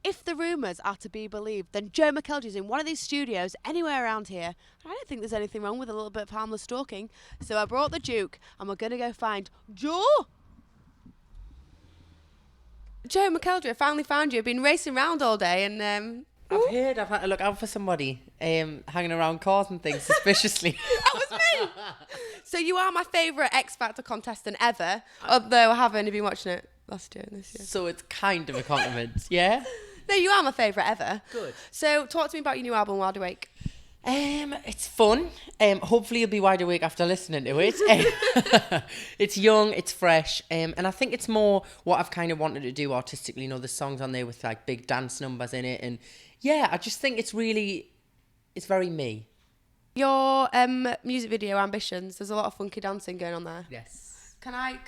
if the rumours are to be believed, then Joe McElderry's in one of these studios anywhere around here. I don't think there's anything wrong with a little bit of harmless stalking. So I brought the Duke, and we're going to go find Joe. Joe McElderry, I finally found you. I've been racing around all day, and I've heard I've had to look out for somebody hanging around cars and things suspiciously. That was me. So you are my favourite X Factor contestant ever, although I have only been watching it last year and this year. So it's kind of a compliment, yeah? No, you are my favourite ever. Good. So talk to me about your new album, Wide Awake. It's fun. Hopefully you'll be wide awake after listening to it. It's young, it's fresh, and I think it's more what I've kind of wanted to do artistically. You know, the songs on there with like big dance numbers in it, and yeah, I just think it's very me. Your music video ambitions. There's a lot of funky dancing going on there. Yes. Can I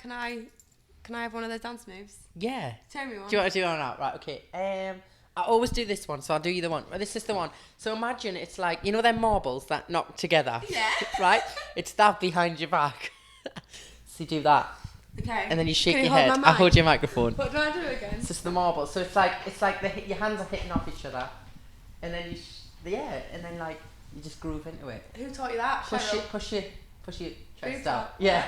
have one of those dance moves? Yeah. Tell me one. Do you want to do one out? Right. Okay. I always do this one, so I'll do you the one. This is the one. So imagine it's like, you know them marbles that knock together? Yeah. Right? It's that behind your back. So you do that. Okay. And then you shake Can your hold head. my I'll hold mic? your microphone. What do I do again? It's just the marble. So it's like your hands are hitting off each other. And then and then like you just groove into it. Who taught you that? Push your chest down. top. Yeah.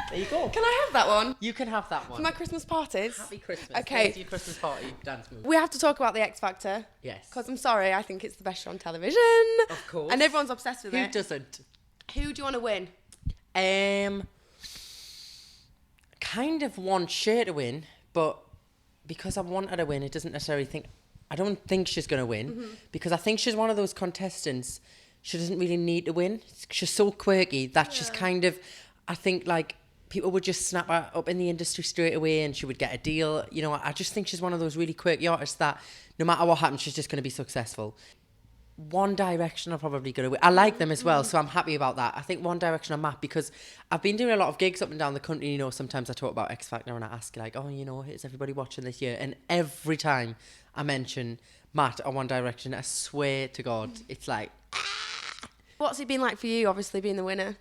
There you go. Can I have that one? You can have that one. For my Christmas parties? Happy Christmas. Okay. There's your Christmas party dance move. We have to talk about the X Factor. Yes. Because I'm sorry, I think it's the best show on television. Of course. And everyone's obsessed with Who it. doesn't? Who do you want to win? Kind of want Cher to win, but because I want her to win, I don't think she's going to win, because I think she's one of those contestants, she doesn't really need to win. She's so quirky that she's kind of, I think like people would just snap her up in the industry straight away and she would get a deal. You know, I just think she's one of those really quirky artists that no matter what happens, she's just going to be successful. One Direction are probably going to win. I like them as well, so I'm happy about that. I think One Direction are Matt, because I've been doing a lot of gigs up and down the country. You know, sometimes I talk about X Factor and I ask like, oh, you know, is everybody watching this year? And every time I mention Matt or One Direction, I swear to God, it's like... What's it been like for you, obviously, being the winner?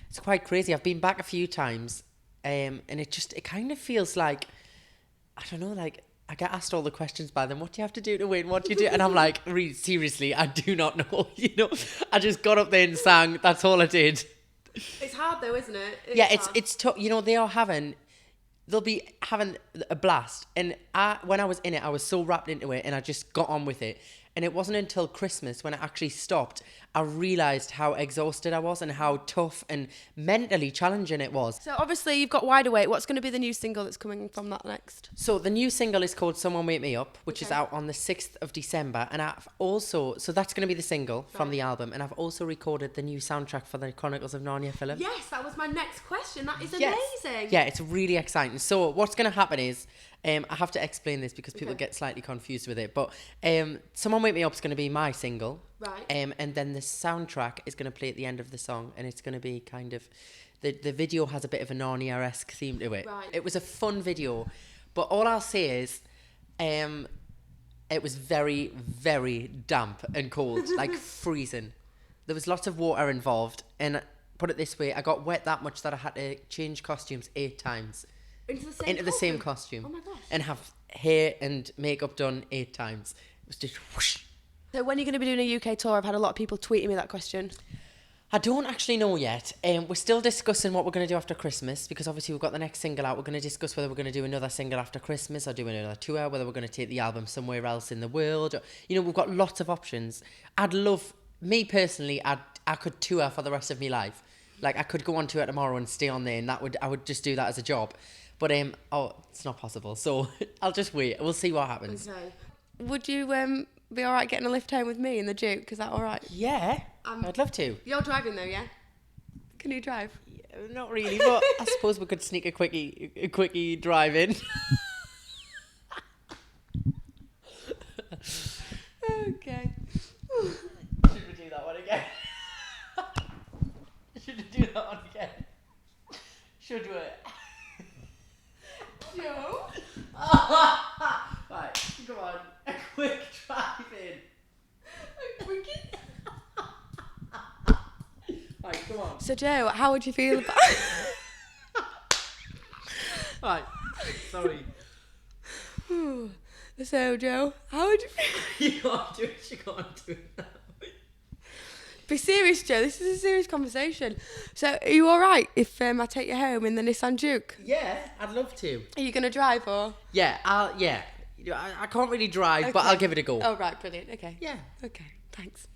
It's quite crazy. I've been back a few times, and it kind of feels like, I don't know, like... I get asked all the questions by them. What do you have to do to win? What do you do? And I'm like, really, seriously, I do not know. You know, I just got up there and sang. That's all I did. It's hard though, isn't it? It's tough. You know, they'll be having a blast. And when I was in it, I was so wrapped into it and I just got on with it. And it wasn't until Christmas when I actually stopped, I realised how exhausted I was and how tough and mentally challenging it was. So obviously you've got Wide Awake. What's going to be the new single that's coming from that next? So the new single is called Someone Wake Me Up, which is out on the 6th of December. And I've also, so that's going to be the single from the album. And I've also recorded the new soundtrack for the Chronicles of Narnia film. Yes, that was my next question. That is Yes. amazing. Yeah, it's really exciting. So what's going to happen is, I have to explain this because people get slightly confused with it. But Someone Wake Me Up is going to be my single. Right. And then the soundtrack is going to play at the end of the song. And it's going to be kind of... The video has a bit of a Narnia-esque theme to it. Right. It was a fun video. But all I'll say is... it was very, very damp and cold. Like freezing. There was lots of water involved. And put it this way, I got wet that much that I had to change costumes 8 times. Into the same costume? costume. Oh my gosh. And have hair and makeup done 8 times. It was just whoosh. So when are you going to be doing a UK tour? I've had a lot of people tweeting me that question. I don't actually know yet. We're still discussing what we're going to do after Christmas, because obviously we've got the next single out. We're going to discuss whether we're going to do another single after Christmas or do another tour, whether we're going to take the album somewhere else in the world. Or, you know, we've got lots of options. Me personally, I could tour for the rest of my life. Like I could go on tour tomorrow and stay on there, and I would just do that as a job. But it's not possible. So I'll just wait. We'll see what happens. Okay. Would you be all right getting a lift home with me in the Duke? Is that all right? Yeah, I'd love to. You're driving though, yeah? Can you drive? Yeah, not really, but I suppose we could sneak a quickie drive in. Okay. Should we do that one again? Should we do that one again? Should we? Joe? Right, come on. A quick drive in. A quickie? Right, come on. So Joe, how would you feel about... Right, sorry. So, Joe, how would you feel? You can't do it. You can't do it now. Be serious, Joe. This is a serious conversation. So, are you all right if I take you home in the Nissan Juke? Yeah, I'd love to. Are you going to drive or? Yeah, I can't really drive, but Okay. I'll give it a go. Oh, right, brilliant. Okay. Yeah. Okay, thanks.